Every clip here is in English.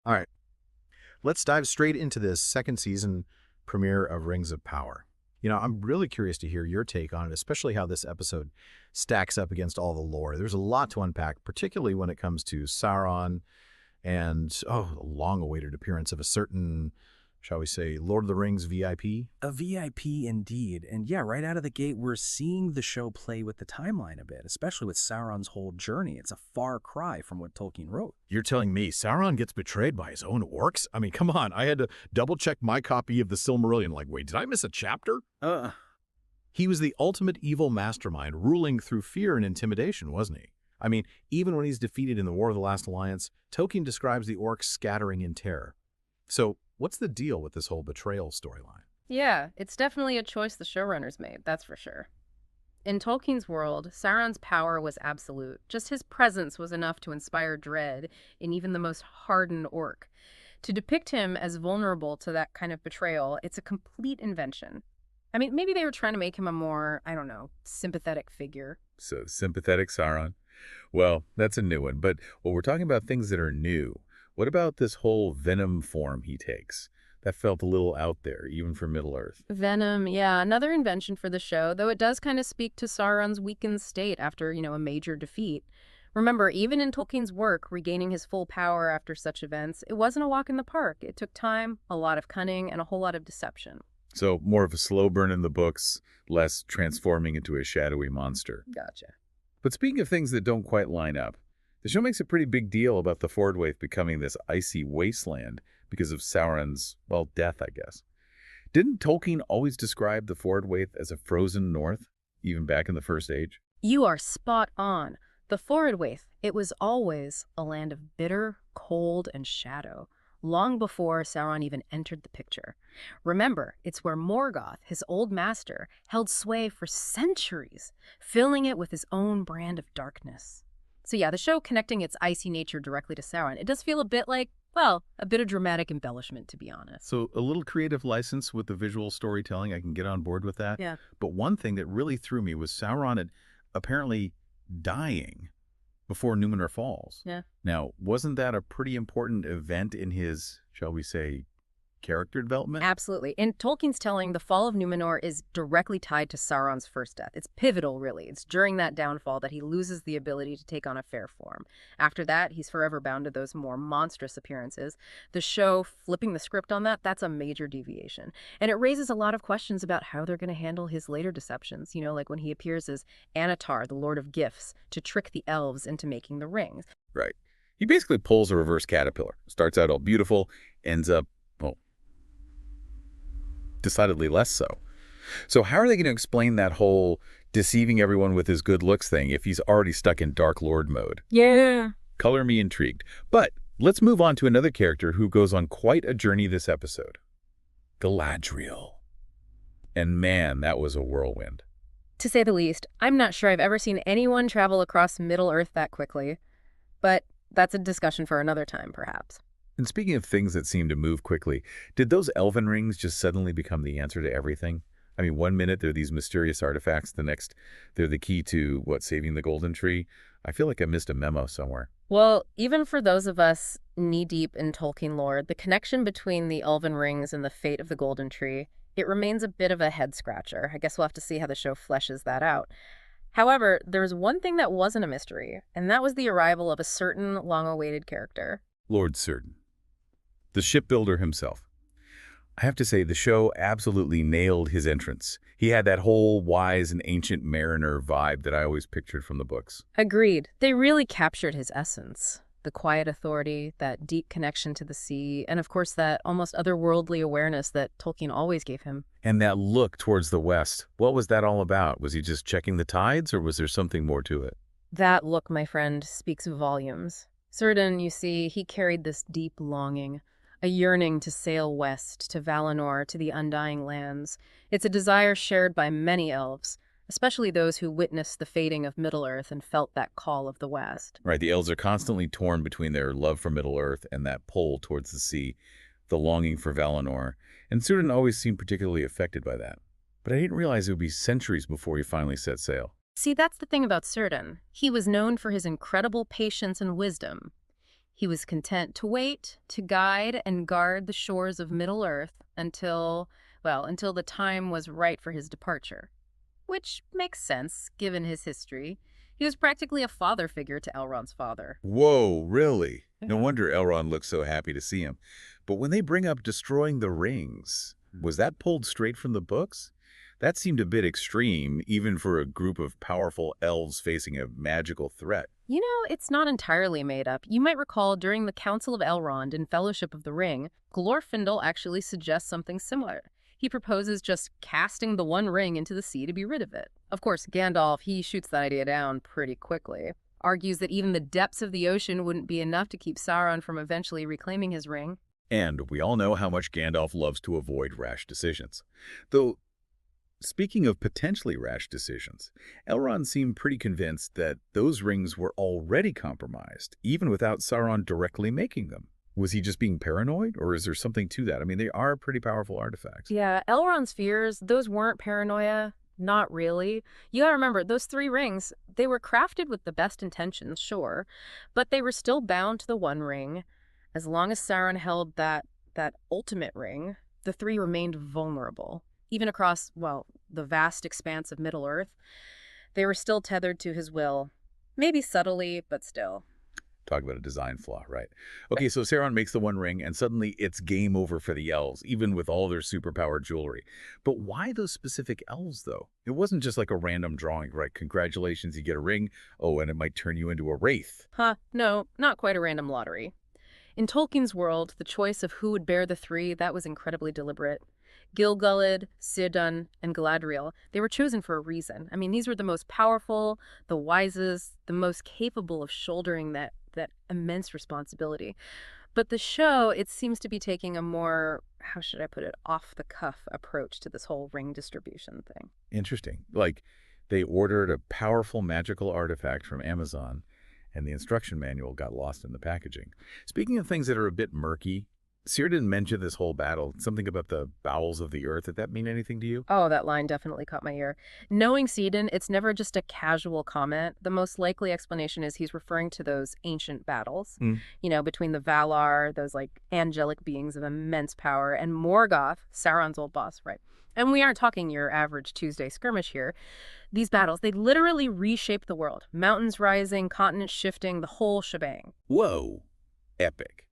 All right, let's dive straight into this second season premiere of Rings of Power. I'm really curious to hear your take on it, especially how this episode stacks up against all the lore. There's a lot to unpack, particularly when it comes to Sauron and, the long-awaited appearance of a certain, shall we say, Lord of the Rings VIP. A VIP indeed. And yeah, right out of the gate, we're seeing the show play with the timeline a bit, especially with Sauron's whole journey. It's a far cry from what Tolkien wrote. You're telling me Sauron gets betrayed by his own orcs? I mean, come on. I had to double-check my copy of the Silmarillion. Like, wait, did I miss a chapter? He was the ultimate evil mastermind, ruling through fear and intimidation, wasn't he? I mean, even when he's defeated in the War of the Last Alliance, Tolkien describes the orcs scattering in terror. So, what's the deal with this whole betrayal storyline? Yeah, it's definitely a choice the showrunners made, that's for sure. In Tolkien's world, Sauron's power was absolute. Just his presence was enough to inspire dread in even the most hardened orc. To depict him as vulnerable to that kind of betrayal, it's a complete invention. I mean, maybe they were trying to make him a more, sympathetic figure. So, sympathetic Sauron. Well, that's a new one. But we're talking about things that are new. What about this whole venom form he takes? That felt a little out there, even for Middle-earth. Venom, yeah, another invention for the show, though it does kind of speak to Sauron's weakened state after, a major defeat. Remember, even in Tolkien's work, regaining his full power after such events, it wasn't a walk in the park. It took time, a lot of cunning, and a whole lot of deception. So, more of a slow burn in the books, less transforming into a shadowy monster. Gotcha. But speaking of things that don't quite line up, the show makes a pretty big deal about the Fjordwaith becoming this icy wasteland because of Sauron's, death, I guess. Didn't Tolkien always describe the Fjordwaith as a frozen north, even back in the First Age? You are spot on. The Fjordwaith, it was always a land of bitter, cold, and shadow, long before Sauron even entered the picture. Remember, it's where Morgoth, his old master, held sway for centuries, filling it with his own brand of darkness. So yeah, the show connecting its icy nature directly to Sauron, it does feel a bit like, a bit of dramatic embellishment, to be honest. So a little creative license with the visual storytelling, I can get on board with that. Yeah. But one thing that really threw me was Sauron apparently dying before Numenor falls. Yeah. Now, wasn't that a pretty important event in his, shall we say, character development? Absolutely. In Tolkien's telling, the fall of Numenor is directly tied to Sauron's first death. It's pivotal, really. It's during that downfall that he loses the ability to take on a fair form. After that, he's forever bound to those more monstrous appearances. The show flipping the script on that, that's a major deviation. And it raises a lot of questions about how they're going to handle his later deceptions, like when he appears as Anatar, the Lord of Gifts, to trick the elves into making the rings. Right. He basically pulls a reverse caterpillar. Starts out all beautiful, ends up, decidedly less so. So how are they going to explain that whole deceiving everyone with his good looks thing if he's already stuck in Dark Lord mode? Yeah. Color me intrigued. But let's move on to another character who goes on quite a journey this episode. Galadriel. And man, that was a whirlwind. To say the least, I'm not sure I've ever seen anyone travel across Middle-earth that quickly. But that's a discussion for another time, perhaps. And speaking of things that seem to move quickly, did those elven rings just suddenly become the answer to everything? I mean, one minute they're these mysterious artifacts, the next they're the key to, saving the golden tree? I feel like I missed a memo somewhere. Well, even for those of us knee-deep in Tolkien lore, the connection between the elven rings and the fate of the golden tree, it remains a bit of a head-scratcher. I guess we'll have to see how the show fleshes that out. However, there's one thing that wasn't a mystery, and that was the arrival of a certain long-awaited character. Lord Certain. The shipbuilder himself. I have to say, the show absolutely nailed his entrance. He had that whole wise and ancient mariner vibe that I always pictured from the books. Agreed. They really captured his essence. The quiet authority, that deep connection to the sea, and of course that almost otherworldly awareness that Tolkien always gave him. And that look towards the west, what was that all about? Was he just checking the tides, or was there something more to it? That look, my friend, speaks volumes. Certain, you see, he carried this deep longing, a yearning to sail west, to Valinor, to the Undying Lands. It's a desire shared by many elves, especially those who witnessed the fading of Middle-earth and felt that call of the West. Right, the elves are constantly torn between their love for Middle-earth and that pull towards the sea, the longing for Valinor, and Círdan always seemed particularly affected by that. But I didn't realize it would be centuries before he finally set sail. See, that's the thing about Círdan. He was known for his incredible patience and wisdom. He was content to wait, to guide and guard the shores of Middle-earth until the time was right for his departure. Which makes sense, given his history. He was practically a father figure to Elrond's father. Whoa, really? No Yeah. wonder Elrond looks so happy to see him. But when they bring up destroying the rings, was that pulled straight from the books? That seemed a bit extreme, even for a group of powerful elves facing a magical threat. You know, it's not entirely made up. You might recall during the Council of Elrond in Fellowship of the Ring, Glorfindel actually suggests something similar. He proposes just casting the One Ring into the sea to be rid of it. Of course, Gandalf, he shoots that idea down pretty quickly. Argues that even the depths of the ocean wouldn't be enough to keep Sauron from eventually reclaiming his ring. And we all know how much Gandalf loves to avoid rash decisions. Though, speaking of potentially rash decisions, Elrond seemed pretty convinced that those rings were already compromised, even without Sauron directly making them. Was he just being paranoid, or is there something to that? I mean, they are pretty powerful artifacts. Yeah, Elrond's fears, those weren't paranoia. Not really. You gotta remember, those 3 rings, they were crafted with the best intentions, sure, but they were still bound to the One Ring. As long as Sauron held that ultimate ring, the 3 remained vulnerable. Even across, the vast expanse of Middle-earth, they were still tethered to his will. Maybe subtly, but still. Talk about a design flaw, right? Okay, so Sauron makes the One Ring, and suddenly it's game over for the elves, even with all their superpowered jewelry. But why those specific elves, though? It wasn't just like a random drawing, right? Congratulations, you get a ring. Oh, and it might turn you into a wraith. No, not quite a random lottery. In Tolkien's world, the choice of who would bear the 3, that was incredibly deliberate. Gil-galad, Círdan, and Galadriel, they were chosen for a reason. I mean, these were the most powerful, the wisest, the most capable of shouldering that immense responsibility. But the show, it seems to be taking a more, how should I put it, off-the-cuff approach to this whole ring distribution thing. Interesting. Like, they ordered a powerful magical artifact from Amazon, and the instruction manual got lost in the packaging. Speaking of things that are a bit murky, Círdan mentioned this whole battle, something about the bowels of the earth. Did that mean anything to you? Oh, that line definitely caught my ear. Knowing Círdan, it's never just a casual comment. The most likely explanation is he's referring to those ancient battles, between the Valar, those angelic beings of immense power, and Morgoth, Sauron's old boss, right? And we aren't talking your average Tuesday skirmish here. These battles, they literally reshape the world. Mountains rising, continents shifting, the whole shebang. Whoa. Epic.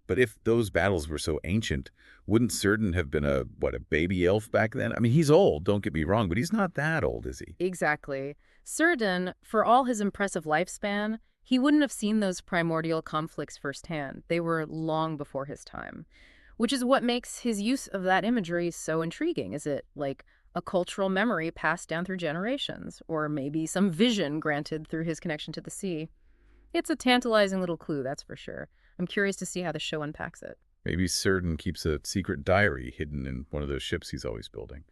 But if those battles were so ancient, wouldn't Círdan have been a baby elf back then? I mean, he's old, don't get me wrong, but he's not that old, is he? Exactly. Círdan, for all his impressive lifespan, he wouldn't have seen those primordial conflicts firsthand. They were long before his time, which is what makes his use of that imagery so intriguing. Is it like a cultural memory passed down through generations, or maybe some vision granted through his connection to the sea? It's a tantalizing little clue, that's for sure. I'm curious to see how the show unpacks it. Maybe Círdan keeps a secret diary hidden in one of those ships he's always building.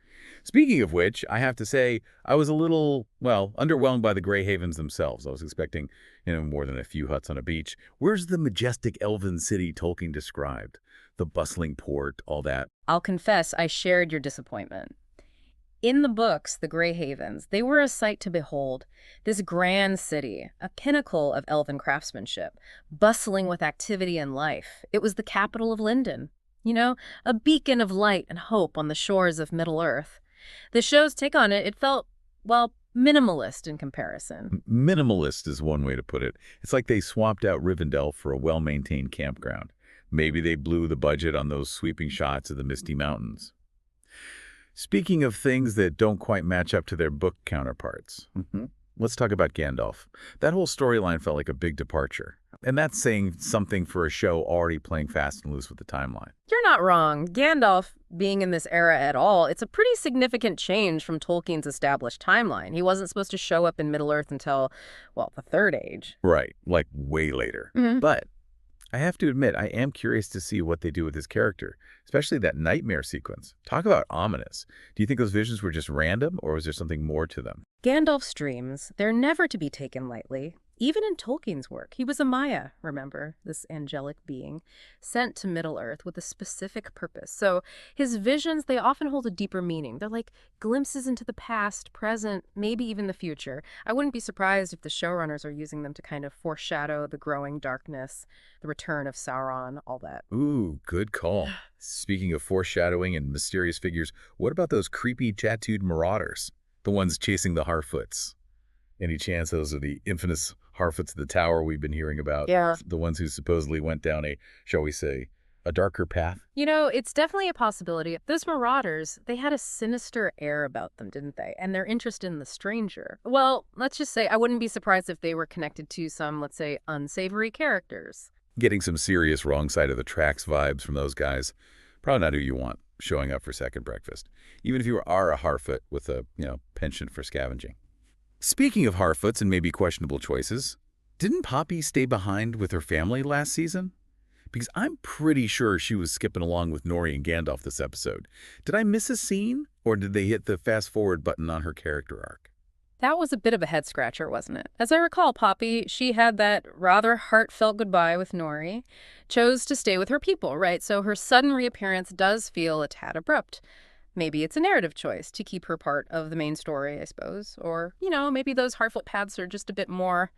Speaking of which, I have to say, I was a little, underwhelmed by the Grey Havens themselves. I was expecting, more than a few huts on a beach. Where's the majestic elven city Tolkien described? The bustling port, all that. I'll confess, I shared your disappointment. In the books, the Grey Havens, they were a sight to behold. This grand city, a pinnacle of elven craftsmanship, bustling with activity and life. It was the capital of Lindon, a beacon of light and hope on the shores of Middle-earth. The show's take on it felt, minimalist in comparison. Minimalist is one way to put it. It's like they swapped out Rivendell for a well-maintained campground. Maybe they blew the budget on those sweeping shots of the Misty Mountains. Speaking of things that don't quite match up to their book counterparts, let's talk about Gandalf. That whole storyline felt like a big departure. And that's saying something for a show already playing fast and loose with the timeline. You're not wrong. Gandalf being in this era at all, it's a pretty significant change from Tolkien's established timeline. He wasn't supposed to show up in Middle-earth until, the Third Age. Right, like way later. But I have to admit, I am curious to see what they do with his character, especially that nightmare sequence. Talk about ominous. Do you think those visions were just random, or was there something more to them? Gandalf's dreams, they're never to be taken lightly. Even in Tolkien's work, he was a Maya, remember, this angelic being, sent to Middle-earth with a specific purpose. So his visions, they often hold a deeper meaning. They're like glimpses into the past, present, maybe even the future. I wouldn't be surprised if the showrunners are using them to kind of foreshadow the growing darkness, the return of Sauron, all that. Ooh, good call. Speaking of foreshadowing and mysterious figures, what about those creepy tattooed marauders? The ones chasing the Harfoots? Any chance those are the infamous Harfoots of the Tower we've been hearing about? Yeah. The ones who supposedly went down a, shall we say, a darker path? You know, it's definitely a possibility. Those marauders, they had a sinister air about them, didn't they? And their interest in the stranger. Well, let's just say I wouldn't be surprised if they were connected to some, let's say, unsavory characters. Getting some serious wrong side of the tracks vibes from those guys. Probably not who you want showing up for second breakfast. Even if you are a Harfoot with a, penchant for scavenging. Speaking of Harfoots and maybe questionable choices, didn't Poppy stay behind with her family last season? Because I'm pretty sure she was skipping along with Nori and Gandalf this episode. Did I miss a scene, or did they hit the fast-forward button on her character arc? That was a bit of a head-scratcher, wasn't it? As I recall, Poppy, she had that rather heartfelt goodbye with Nori, chose to stay with her people, right? So her sudden reappearance does feel a tad abrupt. Maybe it's a narrative choice to keep her part of the main story, I suppose. Or, maybe those Harfoot paths are just a bit more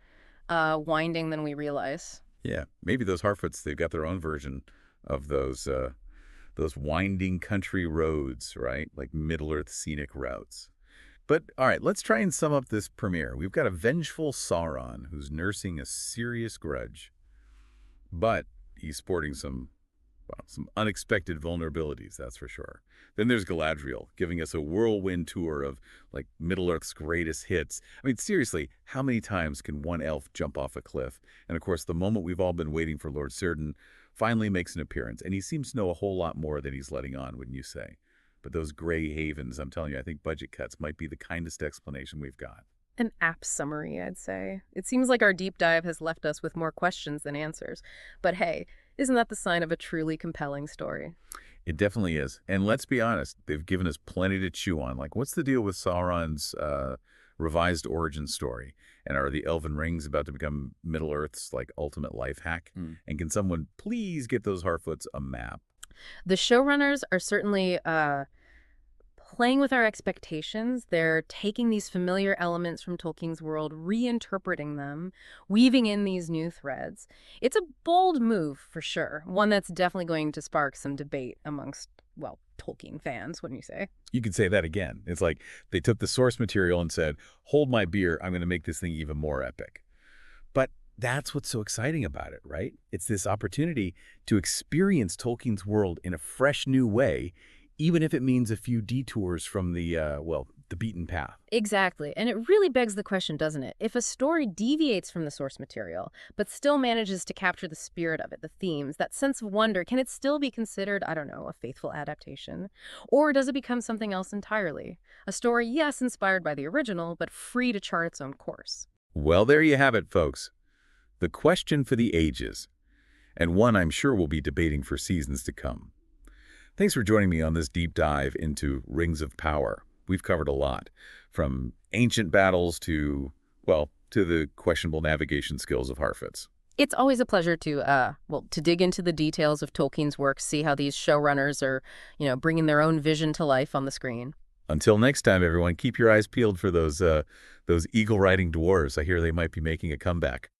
winding than we realize. Yeah, maybe those Harfoots, they've got their own version of those winding country roads, right? Like Middle-earth scenic routes. But, all right, let's try and sum up this premiere. We've got a vengeful Sauron who's nursing a serious grudge. But he's sporting some unexpected vulnerabilities, that's for sure. Then there's Galadriel, giving us a whirlwind tour of, Middle-earth's greatest hits. I mean, seriously, how many times can one elf jump off a cliff? And, of course, the moment we've all been waiting for Lord Círdan finally makes an appearance. And he seems to know a whole lot more than he's letting on, wouldn't you say? But those gray havens, I'm telling you, I think budget cuts might be the kindest explanation we've got. An apt summary, I'd say. It seems like our deep dive has left us with more questions than answers. But hey, isn't that the sign of a truly compelling story? It definitely is. And let's be honest, they've given us plenty to chew on. What's the deal with Sauron's revised origin story? And are the Elven Rings about to become Middle-earth's, ultimate life hack? And can someone please get those Harfoots a map? The showrunners are certainly playing with our expectations. They're taking these familiar elements from Tolkien's world, reinterpreting them, weaving in these new threads. It's a bold move, for sure. One that's definitely going to spark some debate amongst, Tolkien fans, wouldn't you say? You could say that again. It's like they took the source material and said, hold my beer, I'm going to make this thing even more epic. But that's what's so exciting about it, right? It's this opportunity to experience Tolkien's world in a fresh new way, even if it means a few detours from the beaten path. Exactly. And it really begs the question, doesn't it? If a story deviates from the source material, but still manages to capture the spirit of it, the themes, that sense of wonder, can it still be considered, a faithful adaptation? Or does it become something else entirely? A story, yes, inspired by the original, but free to chart its own course. Well, there you have it, folks. The question for the ages, and one I'm sure we'll be debating for seasons to come. Thanks for joining me on this deep dive into Rings of Power. We've covered a lot, from ancient battles to the questionable navigation skills of Harfoots. It's always a pleasure to dig into the details of Tolkien's work, see how these showrunners are, bringing their own vision to life on the screen. Until next time, everyone, keep your eyes peeled for those eagle-riding dwarves. I hear they might be making a comeback.